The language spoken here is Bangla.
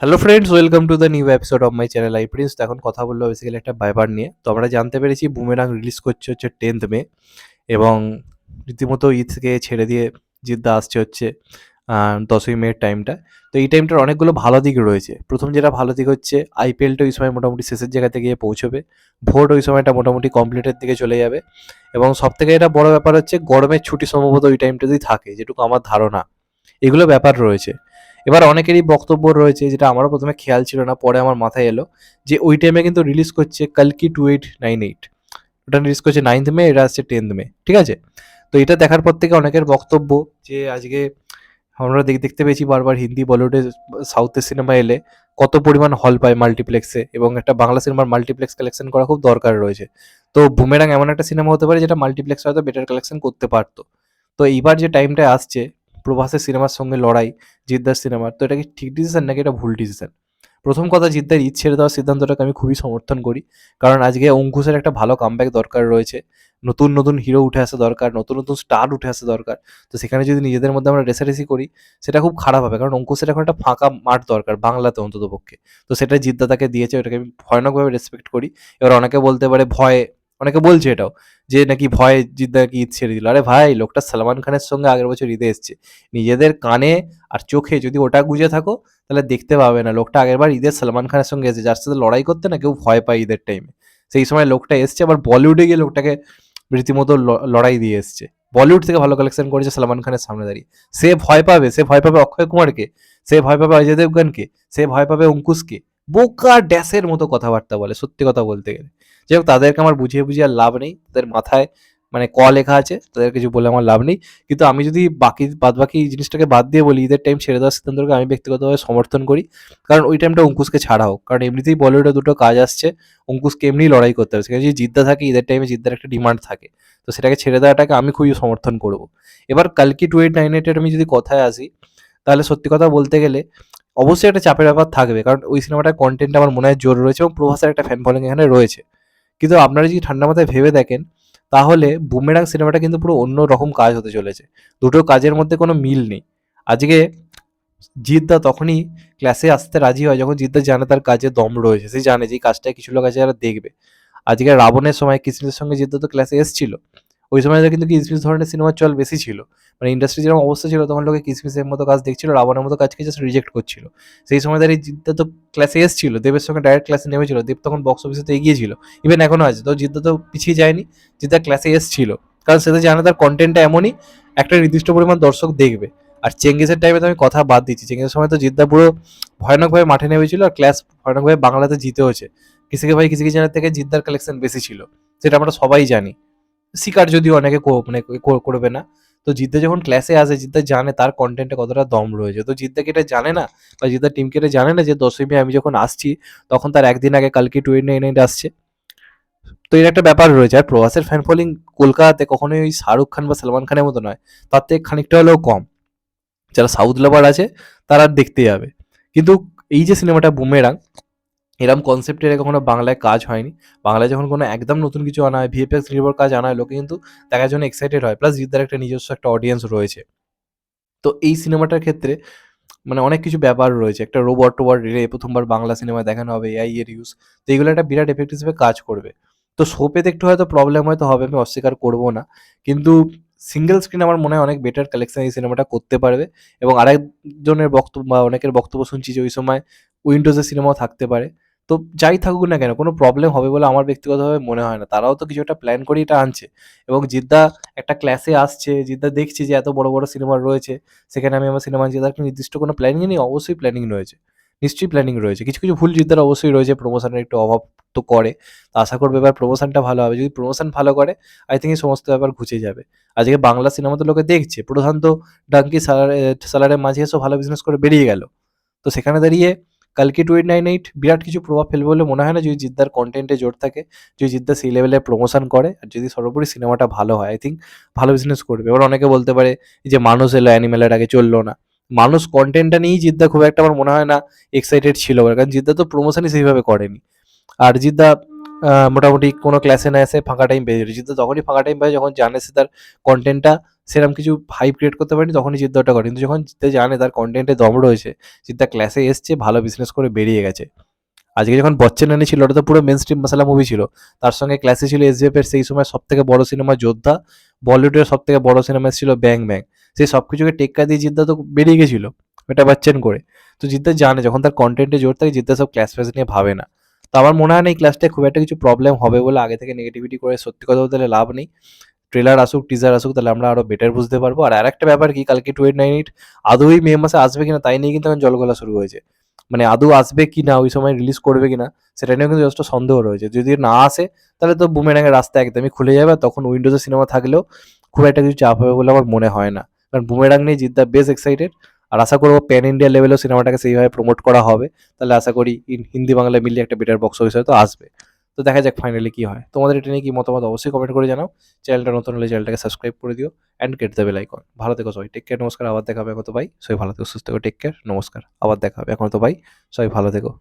Hello friends, welcome to the new episode of my channel I Prince. তো এখন কথা বলবো বেসিক্যালি একটা ব্যাপার নিয়ে। তো আমরা জানতে পেরেছি বুমেরাং রিলিজ করছে হচ্ছে 10th মে, এবং রীতিমতো ঈদ থেকে ছেড়ে দিয়ে জিদ্দা আসছে হচ্ছে 10ই মের টাইমটা। তো এই টাইমটার অনেকগুলো ভালো দিক রয়েছে। প্রথম যেটা ভালো দিক হচ্ছে আইপিএলটা ওই সময় মোটামুটি শেষের জায়গাতে গিয়ে পৌঁছবে, ভোট ওই সময়টা মোটামুটি কমপ্লিটের দিকে চলে যাবে, এবং সবথেকে এটা বড় ব্যাপার হচ্ছে গরমের ছুটি সম্ভবত ওই টাইমটাতেই থাকে, যেটুকু আমার ধারণা। এগুলো ব্যাপার রয়েছে। এবার অনেকেরই বক্তব্য রয়েছে, যেটা আমারও প্রথমে খেয়াল ছিল না, পরে আমার মাথায় এলো, যে ওই টাইমে কিন্তু রিলিজ করছে কালকি 2898। ওটা রিলিজ করছে 9th মে, এটা আসছে 10th মে, ঠিক আছে? তো এটা দেখার পর থেকে অনেকের বক্তব্য যে আজকে আমরা দেখতে পেয়েছি বারবার হিন্দি বলিউডে সাউথের সিনেমা এলে কত পরিমাণ হল পায় মাল্টিপ্লেক্সে, এবং একটা বাংলা সিনেমার মাল্টিপ্লেক্স কালেকশন করা খুব দরকার রয়েছে। তো বুমেরাং এমন একটা সিনেমা হতে পারে যেটা মাল্টিপ্লেক্স হয়তো বেটার কালেকশন করতে পারতো। তো এইবার যে টাইমটা আসছে প্রভাসের সিনেমার সঙ্গে লড়াই, জিদ্দার সিনেমার, তো এটা কি ঠিক ডিসিশন নাকি এটা ভুল ডিসিশন? প্রথম কথা, জিদ্দার ঈদ ছেড়ে দেওয়ার সিদ্ধান্তটাকে আমি খুবই সমর্থন করি। কারণ আজকে অঙ্কুশের একটা ভালো কামব্যাক দরকার রয়েছে। নতুন নতুন হিরো উঠে আসা দরকার, নতুন নতুন স্টার উঠে আসা দরকার। তো সেখানে যদি নিজেদের মধ্যে আমরা রেষারেষি করি, সেটা খুব খারাপ হবে। কারণ অঙ্কুশের এখন একটা ফাঁকা মাঠ দরকার বাংলাতে অন্ততপক্ষে। তো সেটা জিদ্দা তাকে দিয়েছে, ওটাকে আমি ভয়ানকভাবে রেসপেক্ট করি। এবার অনেকে বলতে পারে ভয়ে, অনেকে বলছে এটাও, যে নাকি ভয়ে জিদ্দা নাকি ঈদ ছেড়ে দিল। আরে ভাই, লোকটা সালমান খানের সঙ্গে আগের বছর ঈদে এসছে। নিজেদের কানে আর চোখে যদি ওটা গুঁজে থাকো, তাহলে দেখতে পাবে না লোকটা আগেরবার ঈদের সালমান খানের সঙ্গে এসেছে, যার সাথে লড়াই করতে না কেউ ভয় পায় ঈদের টাইমে। সেই সময় লোকটা এসছে, আবার বলিউডে গিয়ে লোকটাকে রীতিমতো লড়াই দিয়ে এসছে। বলিউড থেকে ভালো কালেকশন করেছে সালমান খানের সামনে দাঁড়িয়ে। সে ভয় পাবে, সে ভয় পাবে অক্ষয় কুমারকে, সে ভয় পাবে অজয় দেবগনকে, সে ভয় পাবে অঙ্কুশকে। বোকা ড্যাশের মতো কথাবার্তা বলে, সত্যি কথা বলতে গেলে। যাই হোক, তাদেরকে আমার বুঝিয়ে বুঝিয়ে আর লাভ নেই। তাদের মাথায় মানে লেখা আছে, তাদের কিছু বলে আমার লাভ নেই। কিন্তু আমি যদি বাদ বাকি জিনিসটাকে বাদ দিয়ে বলি, ঈদের টাইম ছেড়ে দেওয়ার সিদ্ধান্তকে আমি ব্যক্তিগতভাবে সমর্থন করি। কারণ ওই টাইমটা অঙ্কুশকে ছাড়া হোক, কারণ এমনিতেই বলিউডে দুটো কাজ আসছে, অঙ্কুশকে এমনি লড়াই করতে হবে। সেখানে যদি জিদ্দা থাকে, ঈদের টাইমে জিদ্দার একটা ডিমান্ড থাকে, তো সেটাকে ছেড়ে দেওয়াটাকে আমি খুবই সমর্থন করব। এবার কালকি 2898 আমি যদি কথায় আসি, তাহলে সত্যি কথা বলতে গেলে অবশ্যই একটা চাপের ব্যাপার থাকবে, কারণ ওই সিনেমাটার কন্টেন্ট আমার মনে হয় জোর রয়েছে, এবং প্রভাসের একটা ফ্যান ফলোইং এখানে রয়েছে। কিন্তু আপনারা যদি ঠান্ডা মাথায় ভেবে দেখেন, তাহলে বুমেরাং সিনেমাটা কিন্তু পুরো অন্য রকম কাজ হতে চলেছে। দুটো কাজের মধ্যে কোনো মিল নেই। আজকে জিদ্দা তখনই ক্লাসে আসতে রাজি হয় যখন জিদ্দা জানে তার কাজে দম রয়েছে, সে জানে যে এই কাজটা কিছু লোক আছে যারা দেখবে। আজকে রাবণের সময় কিসমিসের সঙ্গে জিদ্দা তো ক্লাসে এসেছিল। ওই সময় কিন্তু কিসমিস ধরনের সিনেমার চল বেশি ছিল। মানে ইন্ডাস্ট্রি যেরকম অবস্থা ছিল, তখন লোকে কিসমিসের মতো কাজ দেখছিল, রাবণের মতো কাজকে জাস্ট রিজেক্ট করছিল। সেই সময় দাঁড়িয়ে জিদ্দা তো ক্লাসে এসেছিল, দেবের সঙ্গে ডাইরেক্ট ক্লাসে নেমেছিল, দেব তখন বক্স অফিসে তো এগিয়ে ছিল, ইভেন এখনো আছে। তো জিদ্দা তো পিছিয়ে যায়নি, জিদ্দা ক্লাসে এসেছিল। কারণ সে তো জানে তার কন্টেন্টটা এমনই, একটা নির্দিষ্ট পরিমাণ দর্শক দেখবে। আর চেঙ্গিসের টাইমে তো আমি কথা বাদ দিচ্ছি, চেঙ্গিসের সময় তো জিদ্দা পুরো ভয়ানকভাবে মাঠে নেমেছিল, আর ক্লাস ভয়ানকভাবে বাংলাতে জিতেওছে। কিসিকে ভাই কিসিকে জানার থেকে জিদ্দার কালেকশন বেশি ছিল, সেটা আমরা সবাই জানি। স্বীকার যদিও অনেকে মানে করবে না। তো জিদ্দা যখন ক্লাসে আসে, জিদ্দা জানে তার কন্টেন্টে কতটা দম রয়েছে। তো জিদ্দাকে এটা জানে না, বা জিদ্দার টিমকে এটা জানে না যে 10ই মে আমি যখন আসছি, তখন তার একদিন আগে কালকে 2898 আসছে। তো এর একটা ব্যাপার রয়েছে। আর প্রভাসের ফ্যান ফলোইং কলকাতাতে কখনোই ওই শাহরুখ খান বা সালমান খানের মতো নয়, তার থেকে খানিকটা হলেও কম। যারা সাউথ লাভার আছে তারা দেখতে যাবে। কিন্তু এই যে সিনেমাটা বুমেরাং, এরকম কনসেপ্টের আগে কখনো বাংলায় কাজ হয়নি। বাংলায় যখন কোনো একদম নতুন কিছু আনা হয়, ভিএফএক্স নির্ভর কাজ আনা হয়, লোকে কিন্তু দেখার জন্য এক্সাইটেড হয়। প্লাস জিদ্দার একটা নিজস্ব একটা অডিয়েন্স রয়েছে। তো এই সিনেমাটার ক্ষেত্রে মানে অনেক কিছু ব্যাপার রয়েছে। একটা রোবট-টোবট রে প্রথমবার বাংলা সিনেমায় দেখানো হবে, এআই এর ইউজ। তো এগুলো একটা বিরাট এফেক্ট হিসেবে কাজ করবে। তো শো পেতে একটু হয়তো প্রবলেম হয়তো হবে, আমি অস্বীকার করব না। কিন্তু সিঙ্গেল স্ক্রিন আমার মনে হয় অনেক বেটার কালেকশন এই সিনেমাটা করতে পারবে। এবং আরেকজনের বক্তব্য বা অনেকের বক্তব্য শুনছি যে ওই সময় উইন্ডোজের সিনেমাও থাকতে পারে। তো যাই থাকুক না কেন, কোনো প্রবলেম হবে বলে আমার ব্যক্তিগতভাবে মনে হয় না। তারাও তো কিছু একটা প্ল্যান করেই এটা আনছে। এবং জিদ্দা একটা ক্লাসে আসছে, জিদ্দা দেখছে যে এত বড়, বড় সিনেমা রয়েছে। সেখানে আমি আমার সিনেমা যে তার কি নির্দিষ্ট কোনো প্ল্যানিং নেই? অবশ্যই প্ল্যানিং রয়েছে। নিশ্চয়ই প্ল্যানিং রয়েছে। কিছু, কিছু ভুল জিদ্দার অবশ্যই রয়েছে, প্রমোশনের একটু অভাব তো করে। তো আশা করব এবার প্রমোশনটা ভালো হবে। যদি প্রমোশন ভালো করে, আই থিংক এই সমস্ত ব্যাপার ঘুচে যাবে। আজকে বাংলা সিনেমা তো লোকে দেখছে। প্রধান তো ডাঙ্কি সালারের মাঝে এসেও ভালো বিজনেস করে বেরিয়ে গেল। তো সেখানে দাঁড়িয়ে কালকি 2898 বিরাট কিছু প্রভাব ফেলবে বলে মনে হয় না, যদি জিদ্দার কনটেন্টে জোর থাকে, যদি জিদ্দা সেই লেভেলের প্রমোশন করে, আর যদি সর্বোপরি সিনেমাটা ভালো হয়, আই থিংক ভালো বিজনেস করবে। এবার অনেকে বলতে পারে যে মানুষ এলো অ্যানিমেলের আগে চললো না। মানুষ কন্টেন্টটা নিয়েই জিদ্দা খুব একটা আমার মনে হয় না এক্সাইটেড ছিল, কারণ জিদ্দা তো প্রমোশনই সেইভাবে করেনি। আর জিদ্দা মোটামুটি কোনো ক্লাসে না এসে ফাঁকা টাইম পেয়ে যেত। জিদ্দা তখনই ফাঁকা টাইম পায় যখন জানে সে তার কন্টেন্টটা সেরকম কিছু হাইপ ক্রিয়েট করতে পারেনি, তখনই জিদ্দা ওটা করে। কিন্তু যখন জিদ্দা জানে তার কনটেন্টে দম রয়েছে, জিদ্দা ক্লাসে এসছে, ভালো বিজনেস করে বেরিয়ে গেছে। আজকে যখন বচ্চন রানী ছিল, ওটা তো পুরো মেন স্ট্রিম মশলা মুভি ছিল। তার সঙ্গে ক্লাসে ছিল এসজিএফ এর সেই সময় সব থেকে বড় সিনেমা যোদ্ধা, বলিউডের সব থেকে বড় সিনেমা ছিল ব্যাং ব্যাং। সেই সব কিছুকে টেক্কা দিয়ে জিদ্দা তো বেরিয়ে গেছিল এটা বচ্চন করে। তো জিদ্দা জানে যখন তার কন্টেন্টে জোর থাকে, জিদ্দা সব ক্লাস ফ্লাস নিয়ে ভাবে না। তো আমার মনে হয় না এই ক্লাসটা খুব একটা কিছু প্রবলেম হবে বলে আগে থেকে নেগেটিভিটি করে সত্যি কথা বলতে গেলে লাভ নেই। ট্রেলার আসুক, টিজার আসুক, তাহলে আমরা আরো বেটার বুঝতে পারবো। আর আরেকটা ব্যাপার কি, কালকে 289 আদৌই মে মাসে আসবে কিনা তাই নিয়ে কিন্তু এখন জলগোলা শুরু হয়েছে। মানে আদৌ আসবে কিনা, ওই সময় রিলিজ করবে কিনা, সেটা নিয়েও কিন্তু যথেষ্ট সন্দেহ রয়েছে। যদি না আসে তাহলে তো বুমেরাঙের রাস্তা একদমই খুলে যাবে, আর তখন উইন্ডোজে সিনেমা থাকলেও খুব একটা কিছু চাপ হবে বলে আমার মনে হয় না। কারণ বুমেরাং নিয়ে জিদ্দা বেশ এক্সাইটেড, আর আশা করবো প্যান ইন্ডিয়া লেভেলেও সিনেমাটাকে সেইভাবে প্রমোট করা হবে। তাহলে আশা করি হিন্দি বাংলা মিলিয়ে একটা বেটার বক্স অফিস হয়তো আসবে। তো দেখা যাক ফাইনালি কি হয়। তোমাদের এটা নিয়ে কি মতামত অবশ্যই কমেন্ট করে জানাও। চ্যানেলটা নতুন হলে চ্যানেলটাকে সাবস্ক্রাইব করে দিও and get the bell icon. ভালো থেকো সবাই, টেক কেয়ার, নমস্কার, আবার দেখা হবে। এখন তো ভাই সবাই ভালো থেকো, সুস্থ থেকো, টেক কেয়ার, নমস্কার, আবার দেখা হবে। এখন তো ভাই সবাই ভালো থেকো।